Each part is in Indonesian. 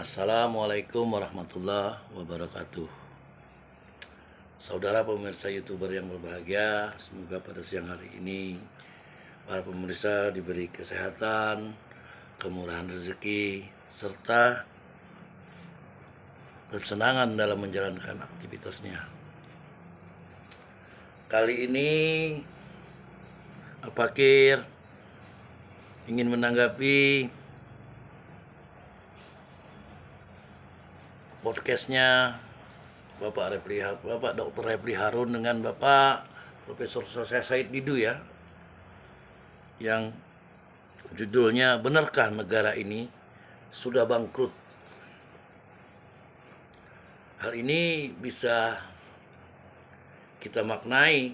Assalamualaikum warahmatullahi wabarakatuh. Saudara pemirsa YouTuber yang berbahagia, semoga pada siang hari ini para pemirsa diberi kesehatan, kemurahan rezeki, serta kesenangan dalam menjalankan aktivitasnya. Kali ini Al-Fakir ingin menanggapi podcastnya Bapak Dr. Refli Harun dengan Bapak Profesor Said Didu ya, yang judulnya "Benarkah negara ini sudah bangkrut?" Hal ini bisa kita maknai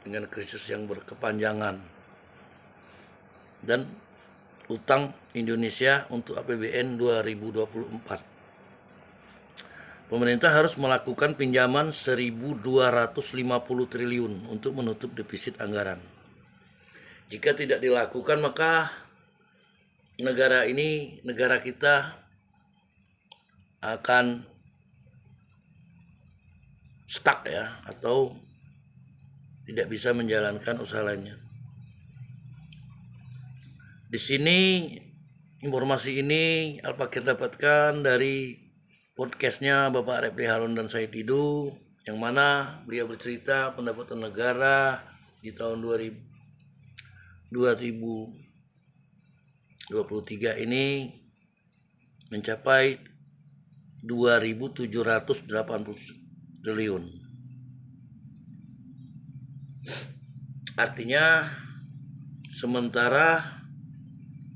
dengan krisis yang berkepanjangan dan utang Indonesia untuk APBN 2024. Pemerintah harus melakukan pinjaman 1.250 triliun untuk menutup defisit anggaran. Jika tidak dilakukan, maka negara kita akan stuck ya, atau tidak bisa menjalankan usaha lainnya. Di sini informasi ini Al-Fakir dapatkan dari podcastnya Bapak Refli Harun dan Said Didu, yang mana beliau bercerita pendapatan negara di tahun 2023 ini mencapai 2.780 triliun. Artinya sementara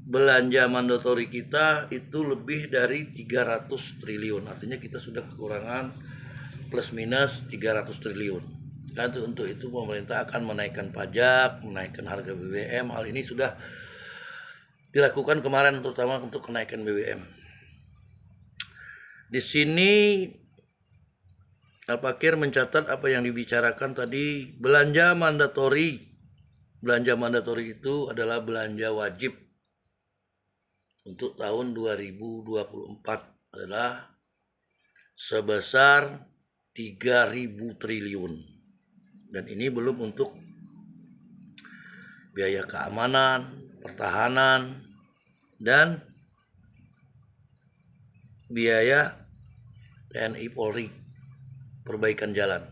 belanja mandatori kita itu lebih dari 300 triliun. Artinya kita sudah kekurangan plus minus 300 triliun. Dan untuk itu pemerintah akan menaikkan pajak, menaikkan harga BBM. Hal ini sudah dilakukan kemarin, terutama untuk kenaikan BBM. Di sini Al-Fakir mencatat apa yang dibicarakan tadi. Belanja mandatori itu adalah belanja wajib untuk tahun 2024 adalah sebesar 3.000 triliun. Dan ini belum untuk biaya keamanan, pertahanan, dan biaya TNI Polri, perbaikan jalan.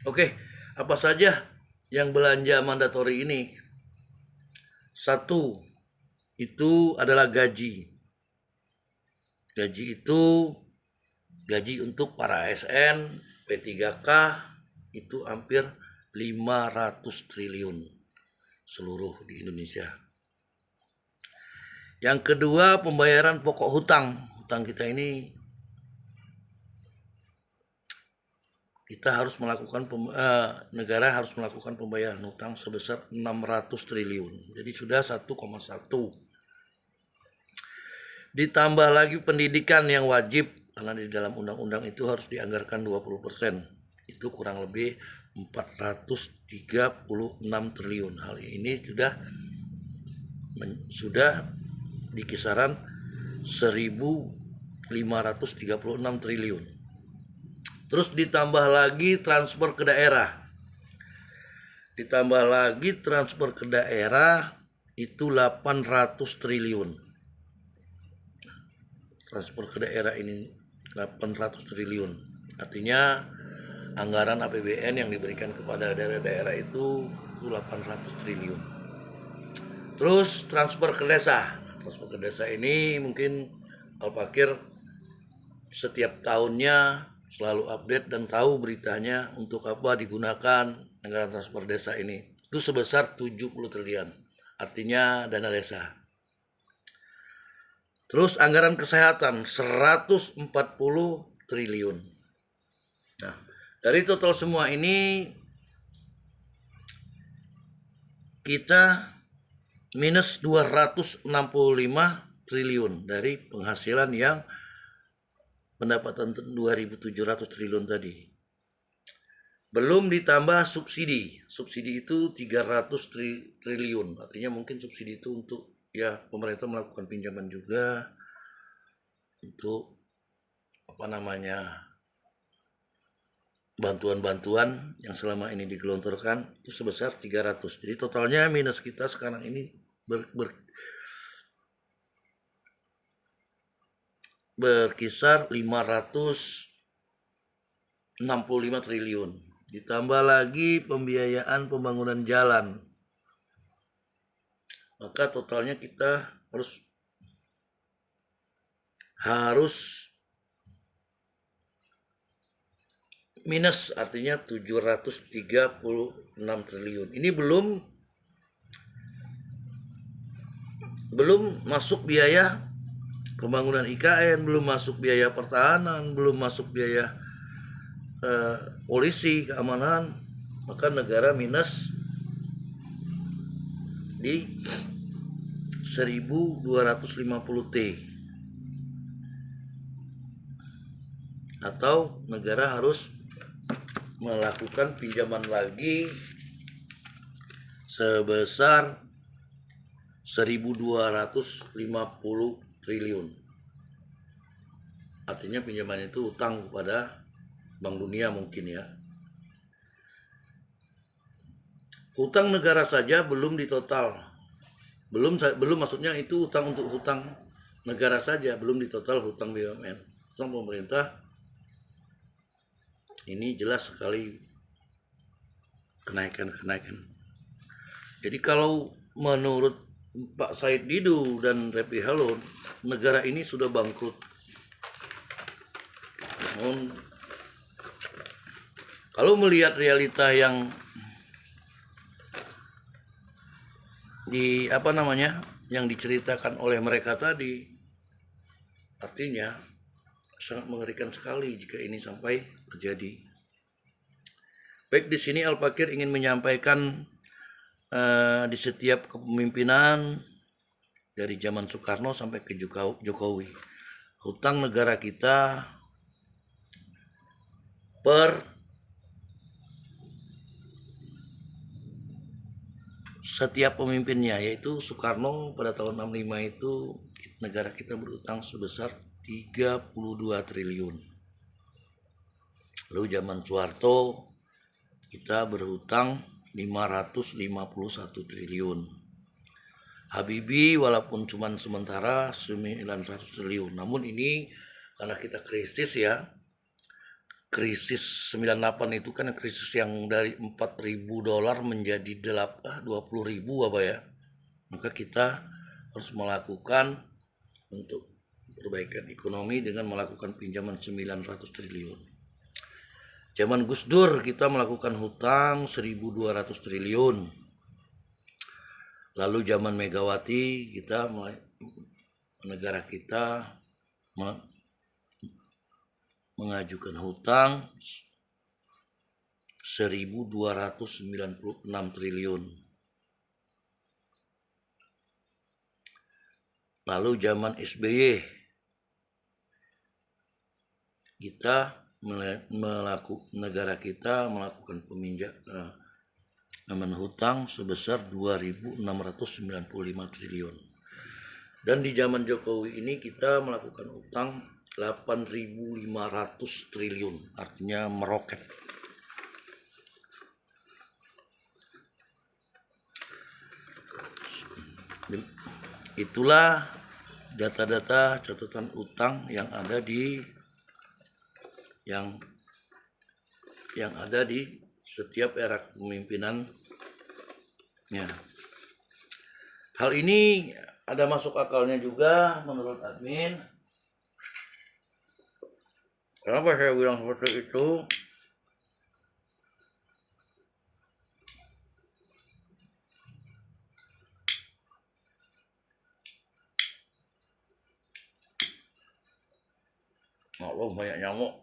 Oke, apa saja yang belanja mandatori ini? Satu, itu adalah gaji. Gaji itu gaji untuk para ASN, P3K itu hampir 500 triliun seluruh di Indonesia. Yang kedua, pembayaran pokok hutang. Hutang kita ini negara harus melakukan pembayaran hutang sebesar 600 triliun. Jadi sudah 1,1. Ditambah lagi pendidikan yang wajib, karena di dalam undang-undang itu harus dianggarkan 20%. Itu kurang lebih 436 triliun. Hal ini sudah di kisaran 1.536 triliun. Terus ditambah lagi transfer ke daerah. Itu 800 triliun. Transfer ke daerah ini 800 triliun. Artinya anggaran APBN yang diberikan kepada daerah-daerah itu 800 triliun. Terus transfer ke desa. Transfer ke desa ini mungkin Al-Fakir setiap tahunnya selalu update dan tahu beritanya untuk apa digunakan anggaran transfer desa ini. Itu sebesar 70 triliun. Artinya dana desa. Terus anggaran kesehatan 140 triliun. Nah, dari total semua ini kita minus 265 triliun dari penghasilan yang pendapatan 2.700 triliun tadi. Belum ditambah subsidi. Subsidi itu 300 triliun. Artinya mungkin subsidi itu untuk ya pemerintah melakukan pinjaman juga untuk bantuan-bantuan yang selama ini digelontorkan itu sebesar 300. Jadi totalnya minus kita sekarang ini berkisar 565 triliun. Ditambah lagi pembiayaan pembangunan jalan. Maka totalnya kita harus minus, artinya 736 triliun. Ini belum masuk biaya pembangunan IKN, belum masuk biaya pertahanan, belum masuk biaya polisi, keamanan. Maka negara minus di 1250 T, atau negara harus melakukan pinjaman lagi sebesar 1250 triliun. Artinya pinjaman itu utang kepada Bank Dunia mungkin ya. Hutang negara saja belum ditotal. Belum maksudnya itu utang untuk hutang negara saja, belum ditotal hutang BUMN. Hutang pemerintah ini jelas sekali kenaikan. Jadi kalau menurut Pak Said Didu dan Refli Harun, negara ini sudah bangkrut. Namun kalau melihat realita yang yang diceritakan oleh mereka tadi, artinya sangat mengerikan sekali jika ini sampai terjadi. Baik, di sini Al-Fakir ingin menyampaikan di setiap kepemimpinan dari zaman Soekarno sampai ke Jokowi, hutang negara kita per setiap pemimpinnya, yaitu Soekarno pada tahun 65 itu negara kita berutang sebesar 32 triliun. Lalu zaman Soeharto kita berhutang 551 triliun. Habibie walaupun cuma sementara 900 triliun. Namun ini karena kita krisis ya. Krisis 98 itu kan krisis yang dari $4.000 menjadi 20.000 apa ya. Maka kita harus melakukan untuk perbaikan ekonomi dengan melakukan pinjaman 900 triliun. Zaman Gus Dur kita melakukan hutang 1.200 triliun. Lalu zaman Megawati negara kita mengajukan hutang 1.296 triliun. Lalu zaman SBY negara kita melakukan hutang sebesar 2.695 triliun. Dan di zaman Jokowi ini kita melakukan hutang 8.500 triliun, artinya meroket. Itulah data-data catatan utang yang ada di setiap era kepemimpinannya. Hal ini ada masuk akalnya juga menurut admin. Kenapa saya bilang seperti itu? Maklum banyak nyamuk.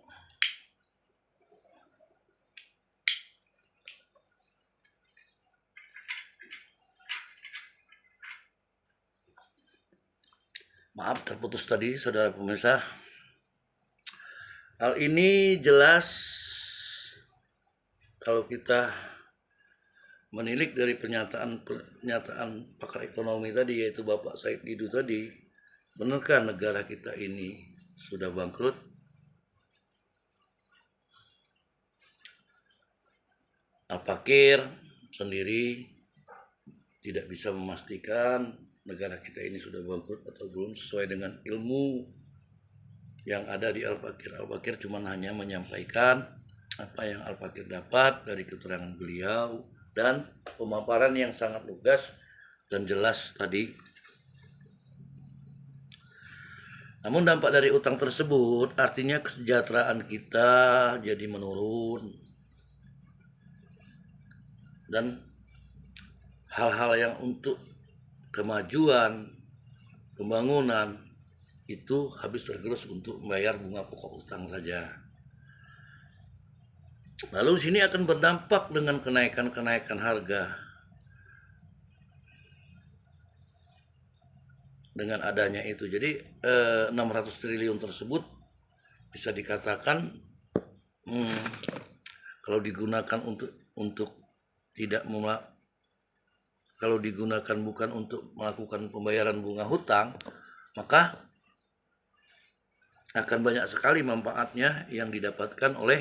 Maaf terputus tadi saudara pemirsa. Hal ini jelas kalau kita menilik dari pernyataan pakar ekonomi tadi, yaitu Bapak Said Didu tadi, benarkah negara kita ini sudah bangkrut. Al-Fakir sendiri tidak bisa memastikan negara kita ini sudah bangkrut atau belum sesuai dengan ilmu yang ada di Al-Fakir. Al-Fakir cuma hanya menyampaikan apa yang Al-Fakir dapat dari keterangan beliau dan pemaparan yang sangat lugas dan jelas tadi. Namun dampak dari utang tersebut artinya kesejahteraan kita jadi menurun. Dan hal-hal yang untuk kemajuan, pembangunan itu habis tergerus untuk membayar bunga pokok utang saja. Lalu sini akan berdampak dengan kenaikan harga. Dengan adanya itu, jadi 600 triliun tersebut bisa dikatakan kalau digunakan untuk tidak kalau digunakan bukan untuk melakukan pembayaran bunga hutang, maka akan banyak sekali manfaatnya yang didapatkan oleh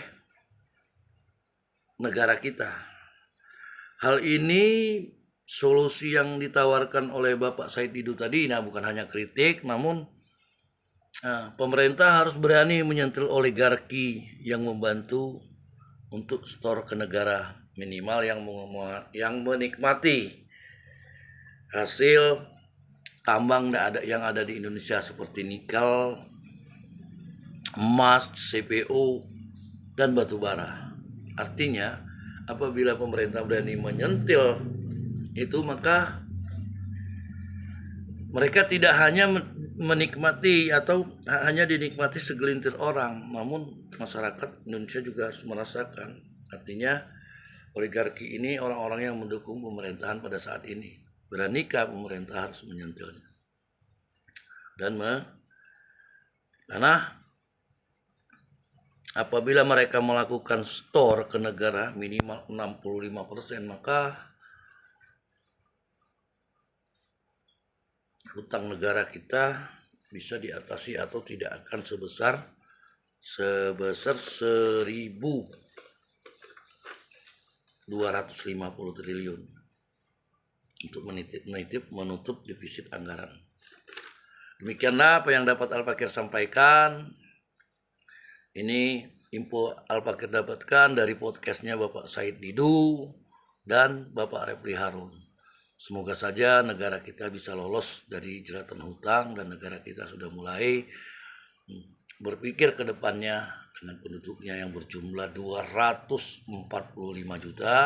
negara kita. Hal ini solusi yang ditawarkan oleh Bapak Said Didu tadi, bukan hanya kritik, namun pemerintah harus berani menyentil oligarki yang membantu untuk store ke negara, minimal yang menikmati hasil tambang yang ada di Indonesia seperti nikel, emas, CPO, dan batu bara. Artinya apabila pemerintah berani menyentil itu, maka mereka tidak hanya menikmati atau hanya dinikmati segelintir orang, namun masyarakat Indonesia juga harus merasakan. Artinya oligarki ini orang-orang yang mendukung pemerintahan pada saat ini. Beranikah pemerintah harus menyentilnya? Karena apabila mereka melakukan store ke negara minimal 65%, maka hutang negara kita bisa diatasi atau tidak akan sebesar 1.250 triliun untuk menutup defisit anggaran. Demikianlah apa yang dapat Al-Fakir sampaikan. Ini info Al-Fakir dapatkan dari podcastnya Bapak Said Didu dan Bapak Refli Harun. Semoga saja negara kita bisa lolos dari jeratan hutang dan negara kita sudah mulai berpikir ke depannya dengan penduduknya yang berjumlah 245 juta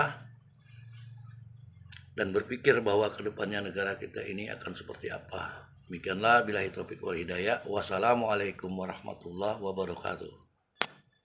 dan berpikir bahwa ke depannya negara kita ini akan seperti apa. Demikianlah, billahi taufiq wal hidayah. Wassalamualaikum warahmatullahi wabarakatuh.